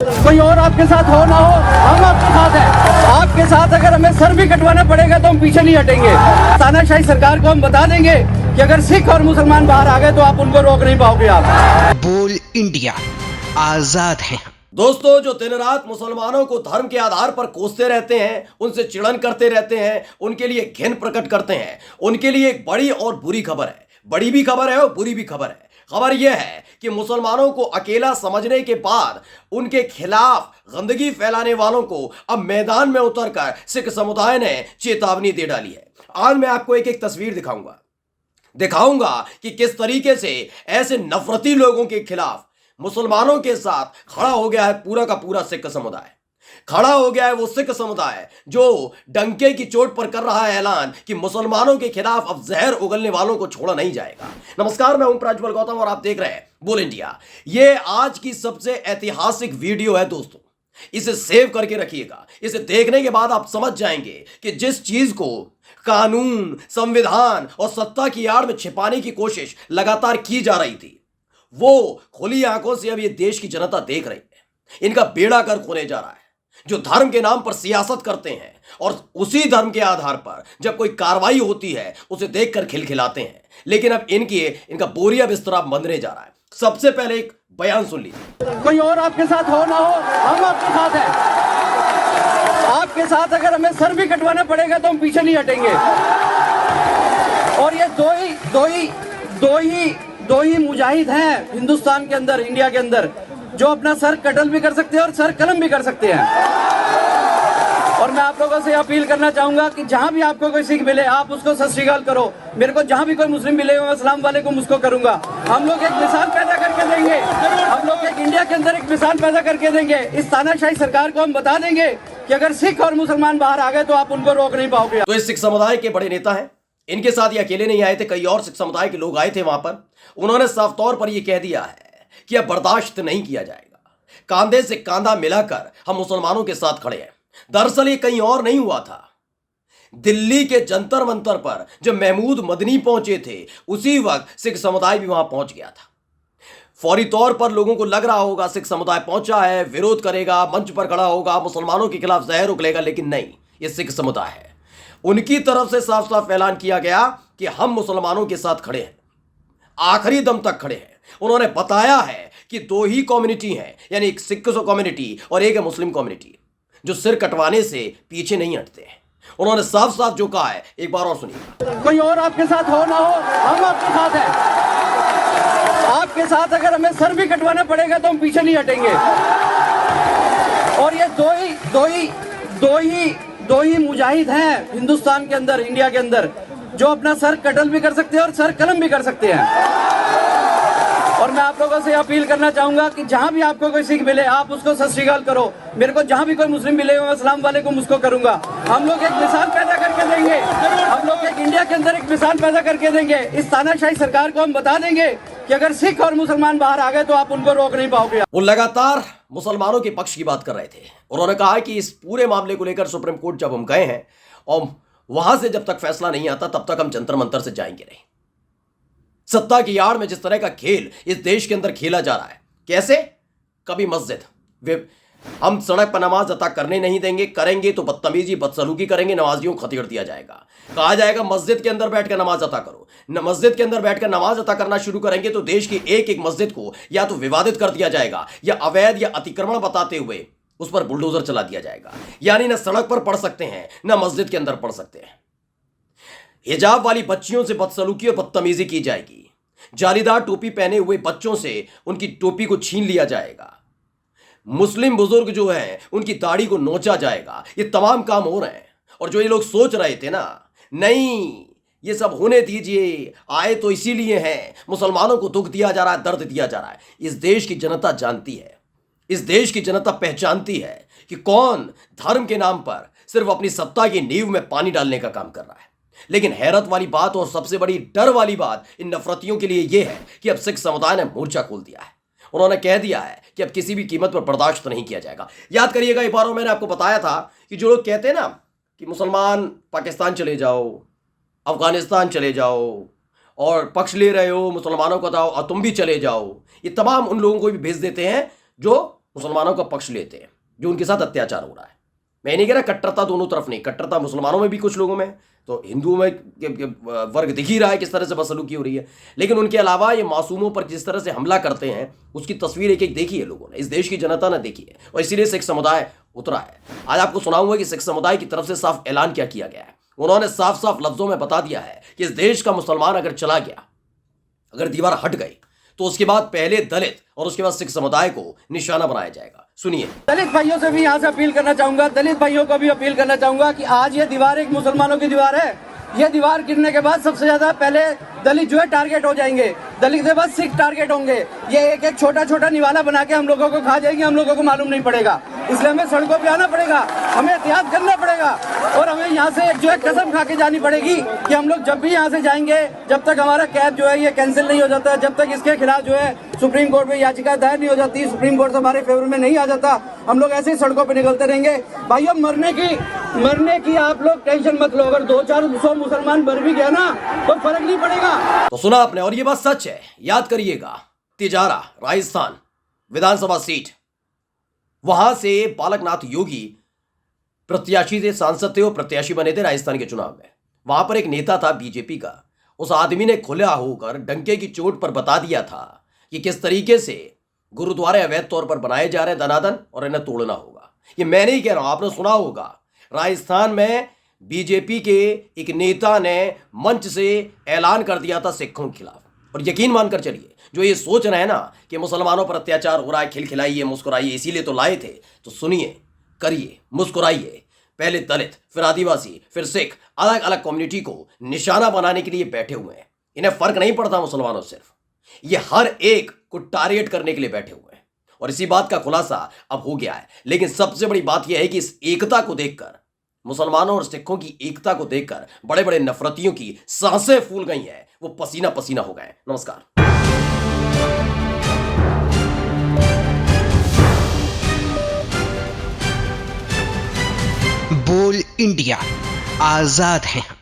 कोई और आपके साथ हो ना हो, हम आपके साथ हैं। आपके साथ अगर हमें सर भी कटवाना पड़ेगा तो हम पीछे नहीं हटेंगे। तानाशाही सरकार को हम बता देंगे कि अगर सिख और मुसलमान बाहर आ गए तो आप उनको रोक नहीं पाओगे। आप बोल इंडिया, आजाद है। दोस्तों, जो दिन रात मुसलमानों को धर्म के आधार पर कोसते रहते हैं, उनसे चिड़न करते रहते हैं, उनके लिए घिन प्रकट करते हैं, उनके लिए एक बड़ी और बुरी खबर है। बड़ी भी खबर है और बुरी भी खबर है। खबर यह है कि मुसलमानों को अकेला समझने के बाद उनके खिलाफ गंदगी फैलाने वालों को अब मैदान में उतरकर सिख समुदाय ने चेतावनी दे डाली है। आज मैं आपको एक एक तस्वीर दिखाऊंगा कि किस तरीके से ऐसे नफरती लोगों के खिलाफ मुसलमानों के साथ खड़ा हो गया है पूरा का पूरा सिख समुदाय। खड़ा हो गया है वो सिख समुदाय जो डंके की चोट पर कर रहा है ऐलान कि मुसलमानों के खिलाफ अब जहर उगलने वालों को छोड़ा नहीं जाएगा। नमस्कार, मैं हूं प्रज्वल गौतम और आप देख रहे हैं बोल इंडिया। ये आज की सबसे ऐतिहासिक वीडियो है दोस्तों, इसे सेव करके रखिएगा। इसे देखने के बाद आप समझ जाएंगे कि जिस चीज को कानून, संविधान और सत्ता की आड़ में छिपाने की कोशिश लगातार की जा रही थी, वो खुली आंखों से अब ये देश की जनता देख रही है। इनका बेड़ा गर्क होने जा रहा है। जो धर्म के नाम पर सियासत करते हैं और उसी धर्म के आधार पर जब कोई कार्रवाई होती है उसे देखकर खिलखिलाते हैं, लेकिन अब इनका बोरिया बिस्तरा बंधने जा रहा है। सबसे पहले एक बयान सुन लीजिए। कोई और आपके साथ हो ना हो, हम आपके साथ हैं। आपके साथ अगर हमें सर भी कटवाना पड़ेगा तो हम पीछे नहीं हटेंगे। और ये दो ही मुजाहिद हैं हिंदुस्तान के अंदर, इंडिया के अंदर, जो अपना सर कत्ल भी कर सकते हैं और सर कलम भी कर सकते हैं। और मैं आप लोगों से अपील करना चाहूंगा कि जहां भी आपको कोई सिख मिले आप उसको सत श्री अकाल करो। मेरे को जहां भी कोई मुस्लिम मिले मैं अस्सलाम वालेकुम उसको करूंगा। हम लोग एक मिसाल पैदा करके देंगे। हम लोग एक इंडिया के अंदर एक मिसाल पैदा करके देंगे। इस तानाशाही सरकार को हम बता देंगे कि अगर सिख और मुसलमान बाहर आ गए तो आप उनको रोक नहीं पाओगे। तो इस सिख समुदाय के बड़े नेता हैं, इनके साथ ये अकेले नहीं आए थे, कई और सिख समुदाय के लोग आए थे वहां पर। उन्होंने साफ तौर पर यह कह दिया है कि अब बर्दाश्त नहीं किया जाएगा। कांधे से कांधा मिलाकर हम मुसलमानों के साथ खड़े हैं। दरअसल ये कहीं और नहीं हुआ था, दिल्ली के जंतर मंतर पर जब महमूद मदनी पहुंचे थे उसी वक्त सिख समुदाय भी वहां पहुंच गया था। फौरी तौर पर लोगों को लग रहा होगा सिख समुदाय पहुंचा है, विरोध करेगा, मंच पर खड़ा होगा, मुसलमानों के खिलाफ जहर उगलेगा, लेकिन नहीं, ये सिख समुदाय है। उनकी तरफ से साफ साफ ऐलान किया गया कि हम मुसलमानों के साथ खड़े हैं, आखिरी दम तक खड़े हैं। उन्होंने बताया है कि दो ही कम्युनिटी हैं, यानी एक सिख कम्युनिटी और एक है मुस्लिम कम्युनिटी, जो सिर कटवाने से पीछे नहीं हटते हैं। उन्होंने साफ साफ जो कहा है, एक बार और सुनिए। कोई और आपके साथ हो ना हो, हम आपके साथ हैं। आपके साथ अगर हमें सर भी कटवाना पड़ेगा तो हम पीछे नहीं हटेंगे। और ये दो ही मुजाहिद हैं हिंदुस्तान के अंदर, इंडिया के अंदर, जो अपना सर कत्ल भी कर सकते हैं और सर कलम भी कर सकते हैं। और मैं आप लोगों से अपील करना चाहूंगा कि जहां भी आपको कोई सिख मिले आप उसको सत श्री अकाल करो। मेरे को जहां भी कोई मुस्लिम मिले मैं अस्सलाम वालेकुम उसको करूंगा। हम लोग एक मिसाल पैदा करके देंगे। हम लोग एक इंडिया के अंदर एक मिसाल पैदा करके देंगे। इस तानाशाही सरकार को हम बता देंगे कि अगर सिख और मुसलमान बाहर आ गए तो आप उनको रोक नहीं पाओगे। वो लगातार मुसलमानों के पक्ष की बात कर रहे थे। उन्होंने कहा कि इस पूरे मामले को लेकर सुप्रीम कोर्ट जब हम गए हैं और वहां से जब तक फैसला नहीं आता तब तक हम जंतर मंतर से जाएंगे नहीं। सत्ता की आड़ में जिस तरह का खेल इस देश के अंदर खेला जा रहा है, कैसे? कभी मस्जिद, हम सड़क पर नमाज अता करने नहीं देंगे, करेंगे तो बदतमीजी बदसलूकी करेंगे, नमाजियों को खदेड़ दिया जाएगा। कहा जाएगा मस्जिद के अंदर बैठकर नमाज अता करो। मस्जिद के अंदर बैठकर नमाज अता करना शुरू करेंगे तो देश की एक एक मस्जिद को या तो विवादित कर दिया जाएगा या अवैध या अतिक्रमण बताते हुए उस पर बुलडोजर चला दिया जाएगा। यानी न सड़क पर पढ़ सकते हैं न मस्जिद के अंदर पढ़ सकते हैं। हिजाब वाली बच्चियों से बदसलूकी और बदतमीजी की जाएगी। जालीदार टोपी पहने हुए बच्चों से उनकी टोपी को छीन लिया जाएगा। मुस्लिम बुजुर्ग जो हैं उनकी दाढ़ी को नोचा जाएगा। ये तमाम काम हो रहे हैं। और जो ये लोग सोच रहे थे ना, नहीं ये सब होने दीजिए, आए तो इसीलिए हैं, मुसलमानों को दुख दिया जा रहा है, दर्द दिया जा रहा है। इस देश की जनता जानती है, इस देश की जनता पहचानती है कि कौन धर्म के नाम पर सिर्फ अपनी सत्ता की नींव में पानी डालने का काम कर रहा है। लेकिन हैरत वाली बात और सबसे बड़ी डर वाली बात इन नफरतियों के लिए यह है कि अब सिख समुदाय ने मोर्चा खोल दिया है। उन्होंने कह दिया है कि अब किसी भी कीमत पर बर्दाश्त नहीं किया जाएगा। याद करिएगा, एक बार मैंने आपको बताया था कि जो लोग कहते हैं ना कि मुसलमान पाकिस्तान चले जाओ, अफगानिस्तान चले जाओ और पक्ष ले रहे हो मुसलमानों को, बताओ और तुम भी चले जाओ, ये तमाम उन लोगों को भी भेज देते हैं जो मुसलमानों का पक्ष लेते हैं जो उनके साथ अत्याचार हो रहा है। मैं नहीं कह रहा कट्टरता दोनों तरफ नहीं, कट्टरता मुसलमानों में भी कुछ लोगों में, तो हिंदुओं में वर्ग दिख ही रहा है किस तरह से बदसलूकी हो रही है। लेकिन उनके अलावा ये मासूमों पर जिस तरह से हमला करते हैं उसकी तस्वीर एक एक देखी है लोगों ने, इस देश की जनता ने देखी है, और इसीलिए सिख समुदाय उतरा है। आज आपको सुनाऊंगा कि सिख समुदाय की तरफ से साफ ऐलान क्या किया गया है। उन्होंने साफ साफ लफ्जों में बता दिया है कि इस देश का मुसलमान अगर चला गया, अगर दीवार हट गई, तो उसके बाद पहले दलित और उसके बाद सिख समुदाय को निशाना बनाया जाएगा। सुनिए। दलित भाइयों से भी यहाँ से अपील करना चाहूंगा, दलित भाइयों को भी अपील करना चाहूंगा कि आज ये दीवार एक मुसलमानों की दीवार है। ये दीवार गिरने के बाद सबसे ज्यादा पहले दलित जो है टारगेट हो जाएंगे, दलित के बाद सिख टारगेट होंगे। ये एक एक छोटा छोटा निवाला बना के हम लोगों को खा जाएंगे, हम लोगों को मालूम नहीं पड़ेगा। इसलिए हमें सड़कों पे आना पड़ेगा, हमें एहतियात करना पड़ेगा, और हमें यहाँ से जो है कसम खा के जानी पड़ेगी कि हम लोग जब भी यहाँ से जाएंगे, जब तक हमारा कैब जो है ये कैंसिल नहीं हो जाता, जब तक इसके खिलाफ जो है सुप्रीम कोर्ट में याचिका दायर नहीं हो जाती, सुप्रीम कोर्ट से हमारे फेवर में नहीं आ जाता, हम लोग ऐसे ही सड़कों पे निकलते रहेंगे। भाइयों, मरने की आप लोग टेंशन मत लो। अगर 200-400 मुसलमान मर भी गया ना तो फर्क नहीं पड़ेगा। तो सुना आपने, और ये बात सच है, याद करिएगा। तिजारा राजस्थान विधानसभा सीट, वहां से बालकनाथ योगी प्रत्याशी थे, सांसद थे और प्रत्याशी बने थे राजस्थान के चुनाव में। वहां पर एक नेता था बीजेपी का, उस आदमी ने खुला होकर डंके की चोट पर बता दिया था कि किस तरीके से गुरुद्वारे अवैध तौर पर बनाए जा रहे हैं दनादन, और इन्हें तोड़ना होगा। ये मैं नहीं कह रहा हूं, आपने सुना होगा। राजस्थान में बीजेपी के एक नेता ने मंच से ऐलान कर दिया था सिखों के खिलाफ। और यकीन मानकर चलिए, जो ये सोच रहे हैं ना कि मुसलमानों पर अत्याचार हो रहा है, खिलखिलाइए, मुस्कुराइए, इसीलिए तो लाए थे, तो सुनिए, करिए, मुस्कुराइए। पहले दलित, फिर आदिवासी, फिर सिख, अलग अलग कम्युनिटी को निशाना बनाने के लिए बैठे हुए हैं। इन्हें फर्क नहीं पड़ता मुसलमानों से, सिर्फ ये हर एक को टारगेट करने के लिए बैठे हुए हैं। और इसी बात का खुलासा अब हो गया है। लेकिन सबसे बड़ी बात यह है कि इस एकता को देखकर, मुसलमानों और सिखों की एकता को देखकर बड़े बड़े नफरतियों की सांसें फूल गई हैं, वो पसीना पसीना हो गए। नमस्कार। बोल इंडिया, आजाद हैं हम।